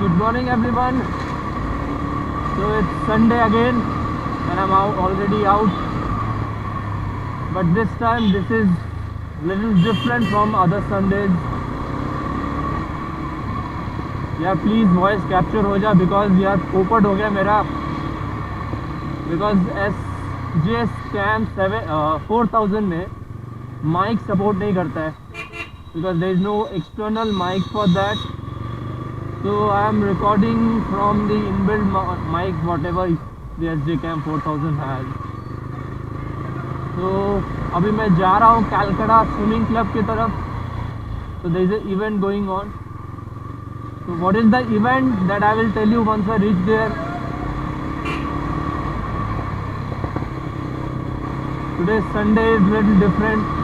Good morning, everyone. So it's Sunday again, and I'm already out. But this time, this is little different from other Sundays. Yeah, please voice capture हो जा because यार पोपट हो गया मेरा. Because SJ Scam 4000 में mic support नहीं करता है. Because there is no external mic for that. So I am recording from the inbuilt mic whatever the SJ Cam 4000 has. So अभी मैं जा रहा हूँ कैलकाटा स्विमिंग क्लब की तरफ. So there is an event going on. So what is the event that I will tell you once I reach there. Today Sunday is little different.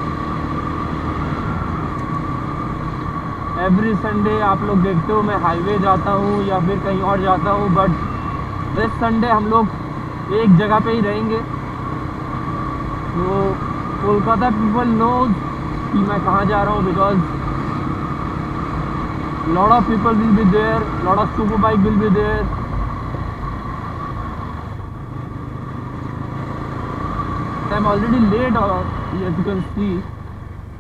Every Sunday आप लोग देखते हो मैं हाईवे जाता हूँ या फिर कहीं और जाता हूँ, बट दिस संडे हम लोग एक जगह पे ही रहेंगे. तो कोलकाता पीपल नोज कि मैं कहाँ जा रहा हूँ because lot of people will be there, lot of super bike will be there. I am already late as you can see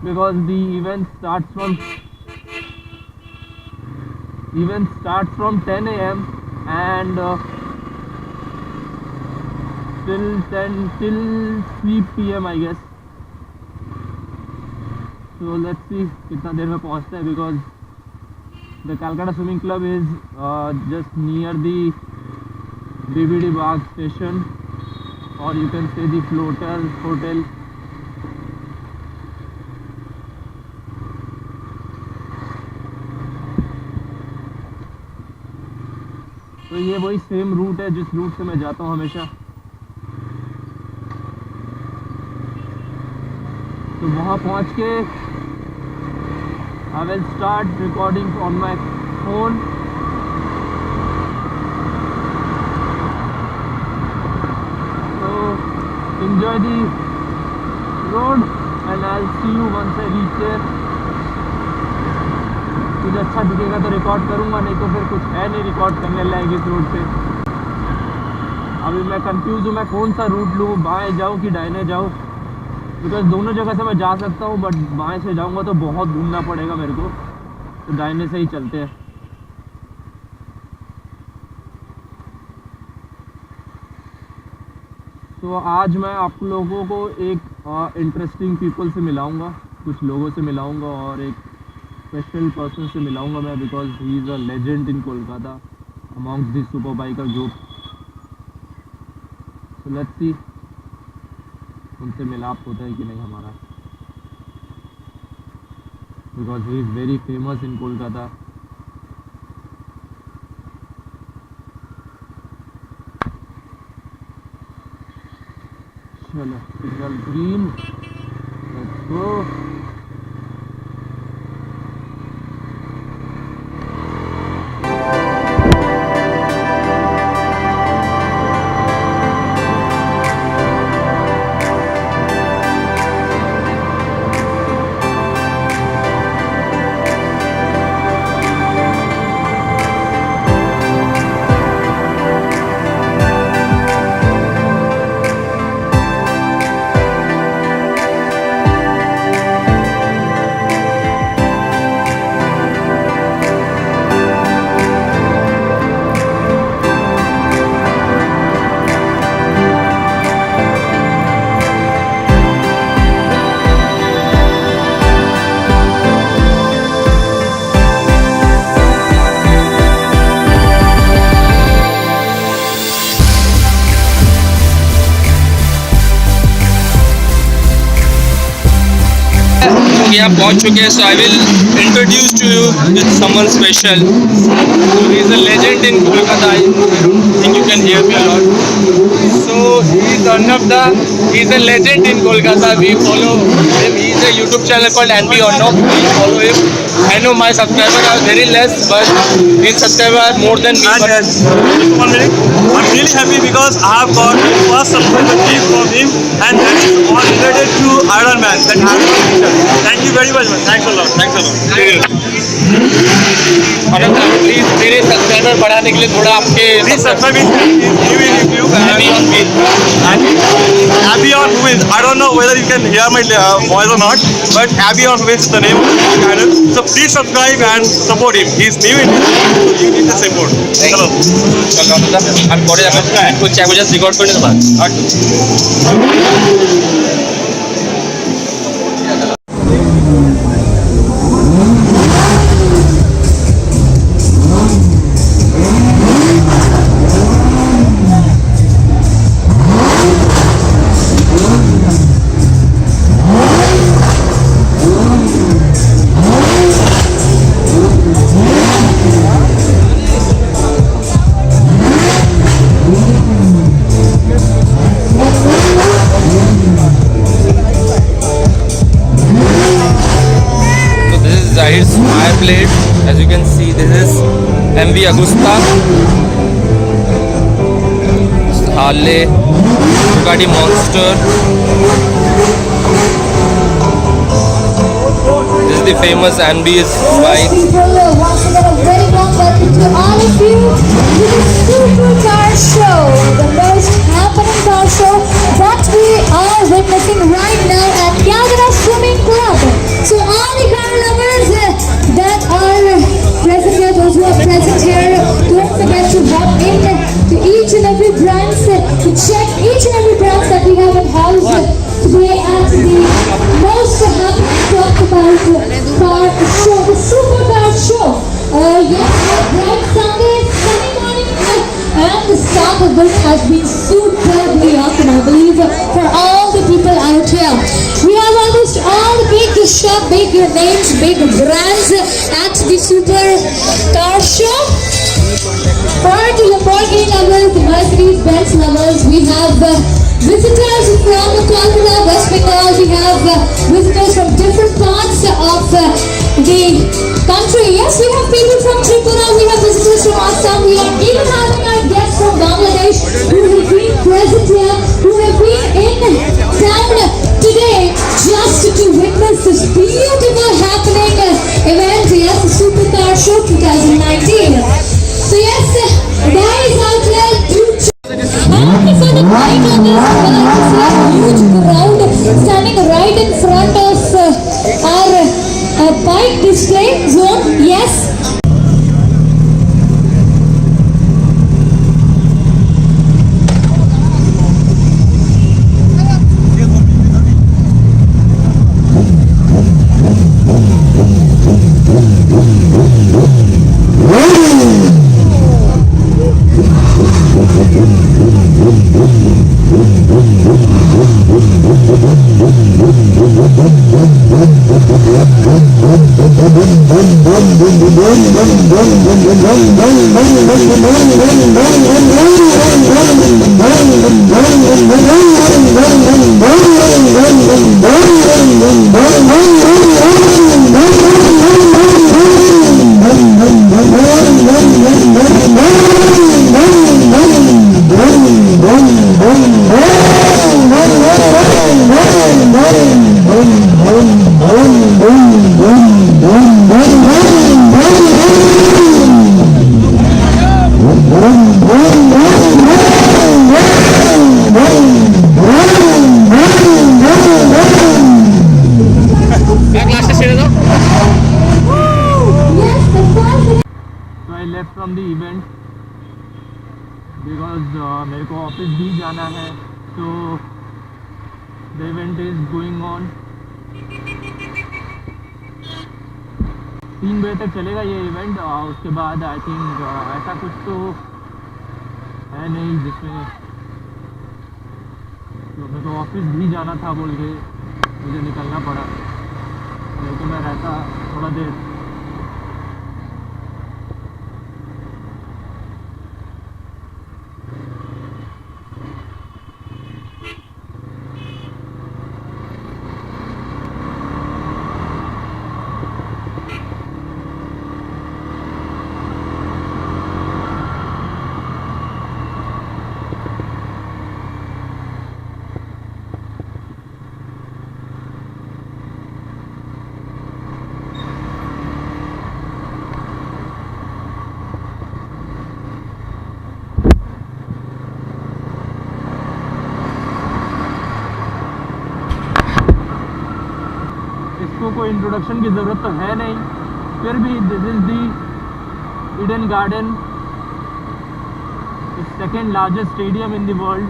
because the event starts from 10 a.m. and till 3 p.m. I guess. So let's see कितना देर में पहुंचते हैं because the Calcutta Swimming Club is just near the BBD Bagh station, or you can say the Floater Hotel. तो ये वही same root है जिस root से मैं जाता हूँ हमेशा. तो वहाँ पहुँच के I will start recording on my phone. तो enjoy the road and I'll see you once I reach there. कुछ अच्छा दिखेगा तो रिकॉर्ड करूँगा, नहीं तो फिर कुछ है नहीं रिकॉर्ड करने लायक इस रोड पे. अभी मैं कंफ्यूज हूँ मैं कौन सा रूट लूँ, बाएं जाऊँ कि दाहिने जाऊँ. बिकॉज दोनों जगह से मैं जा सकता हूँ बट बाएं से जाऊँगा तो बहुत घूमना पड़ेगा मेरे को. तो दाहिने से ही चलते हैं. तो आज मैं आप लोगों को एक इंटरेस्टिंग पीपल से मिलाऊंगा, कुछ लोगों से मिलाऊंगा और एक स्पेशल पर्सन से मिलाऊंगा मैं because he is a legend in Kolkata amongst this super biker group. So let's see उनसे मिलाप होता है कि नहीं हमारा, because he is very famous in Kolkata. चलो सिग्नल ग्रीन, लेट्स गो. यहाँ पहुँच चुके हैं. So I will introduce to you with someone special. He is a legend in Kolkata. I think you can hear me a lot. So he is Arnab दा. ही is a legend in Kolkata. We follow him. He has a YouTube channel called NB or No. Please follow him. I know my subscribers are very less, but his subscribers are more than me. And But just 1 minute. I'm really happy because I have got the first subscriber gift from him, and that is all related to Iron Man. That Iron Man t-shirt. Thank you very much, man. Thanks a lot. Thanks a lot. Anant please मेरे subscriber बढ़ाने के लिए थोड़ा आपके Please subscribe his new YouTube and Abion Wheels. I don't know whether you can hear my voice or not, but Abion Wheels is the name of the channel. So please subscribe and support him. He's new in this, so you need to support. Hello. আমি পরে করছি আমি just record করে নেবো Zahir's fire blade. As you can see, this is MV Agusta, Harley, Bugatti Monster. This is the famous NB's bike. Once again, a very warm welcome to all of you to the Super Car Show, the most happening car show that we are witnessing right now at Kyagara Swimming Club. So all the car lovers that are present here, those who are present here, don't forget to hop in to each and every branch to check each and every branch that we have in house today at the most happening talk about car show, the Super Car Show. Yes, bright Sunday, sunny morning, and the start of this has been superbly awesome, I believe, for all the people out here. We have almost all the big shop, big names, big brands at the Super Car Show. For the Lamborghini lovers, the Mercedes-Benz lovers, we have visitors from Kolkata, West Bengal. We have visitors from different parts of the country. Yes, we have people from Tripura, we have visitors from Assam, we are even having our guests from Bangladesh who have been present here, who have been in town today just to witness this beautiful happening event. Yes, the Super Car Show 2019. So yes, guys out there, do and for the night on this, I like to see a huge crowd standing right in front of our bike display zone. Yes. left from the event because मेरे को office भी जाना है, so the event is going on. 3 बजे तक चलेगा ये event. उसके बाद आई थिंक ऐसा कुछ तो है नहीं जिसमें तो मेरे को ऑफिस भी जाना था बोल के मुझे निकलना पड़ा, नहीं तो मैं रहता थोड़ा देर. लोगों को इंट्रोडक्शन की ज़रूरत तो है नहीं, फिर भी this is the Eden garden, the second largest stadium in the world,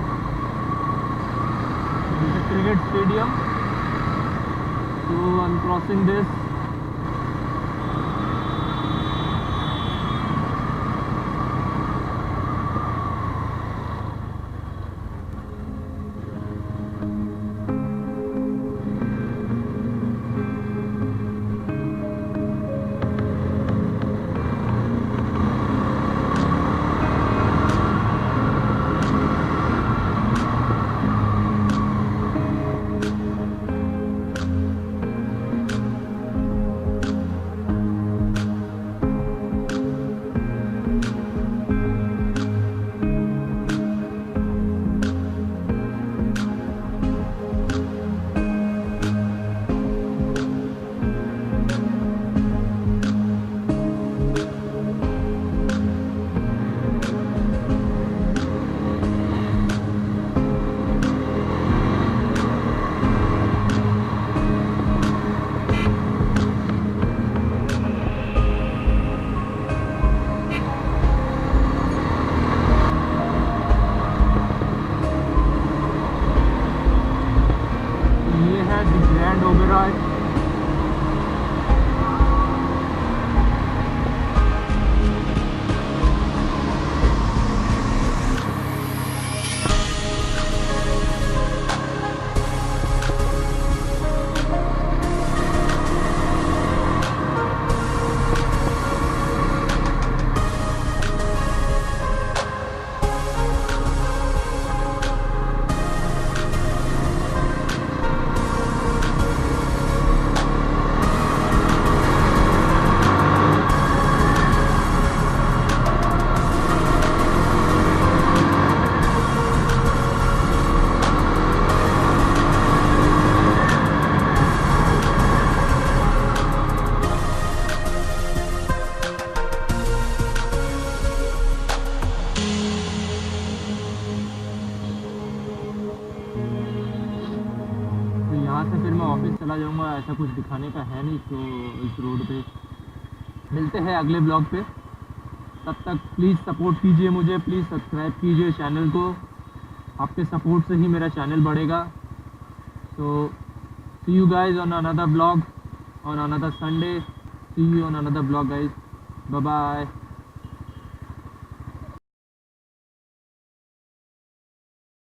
cricket stadium. So I'm crossing this. Grand Oberoi. यहाँ से फिर मैं ऑफिस चला जाऊँगा, ऐसा कुछ दिखाने का है नहीं तो इस रोड पे. मिलते हैं अगले ब्लॉग पे, तब तक प्लीज़ सपोर्ट कीजिए मुझे, प्लीज़ सब्सक्राइब कीजिए चैनल को, आपके सपोर्ट से ही मेरा चैनल बढ़ेगा. तो see you guys on another blog on another Sunday, see you on another blog guys, bye bye.